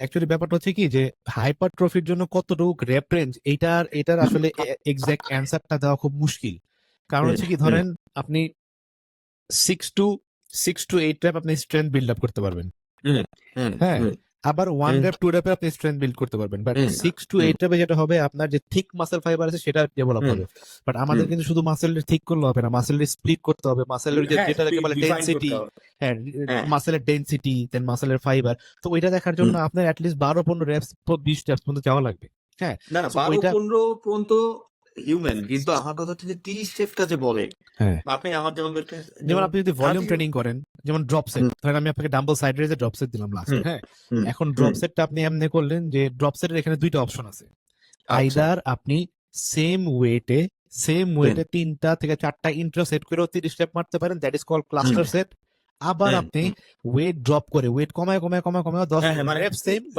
Actually ব্যাপারটা হচ্ছে কি যে হাইপারট্রফির জন্য কতটুকু রেপ রেঞ্জ এটার আসলে এক্সাক্ট অ্যান্সারটা দেওয়া খুব মুশকিল। কারণ হচ্ছে কি ধরেন আপনি 6 to 8 র্যাপ আপনি স্ট্রেংথ বিল্ড আপ করতে পারবেন। হ্যাঁ, আবার 1 র্যাপ 2 র্যাপে আপনি স্ট্রেংথ বিল্ড করতে পারবেন, বাট 6 to 8 র্যাপে যেটা হবে আপনার যে থিক মাসেল ফাইবার আছে সেটা ডেভেলপ হবে। বাট আমাদের কিন্তু শুধু মাসেলের থিক করলে হবে না, মাসেলের স্প্লিট করতে হবে, মাসেলের যেটাকে বলে ডেনসিটি, হ্যাঁ মাসেলের ডেনসিটি দেন মাসেলের ফাইবার। তো ওইটা দেখার জন্য আপনার অ্যাটলিস্ট 12-15 র্যাপস 20 র্যাপস পর্যন্ত যাওয়া লাগবে। হ্যাঁ, না 12-15 পর্যন্ত হিউম্যান, কিন্তু আমার কথা হচ্ছে যে 30 স্টেপটা যে বলে, হ্যাঁ আপনি আমার যেমন আপনি যদি ভলিউম ট্রেনিং করেন, যেমন ড্রপ সেট, ধরেন আমি আপনাকে ডাম্বল সাইড রেজে ড্রপ সেট দিলাম লাস্ট। হ্যাঁ, এখন ড্রপ সেটটা আপনি এমনি করলেন যে ড্রপ সেটের এখানে দুইটা অপশন আছে। আইদার আপনি সেম ওয়েটে 3টা থেকে 4টা ইন্ট্রো সেট করেও 30 স্টেপ মারতে পারেন, that is called cluster set. আবার আপনি ওয়েট ড্রপ করে ওয়েট কমায় 10 মানে রেপ সেম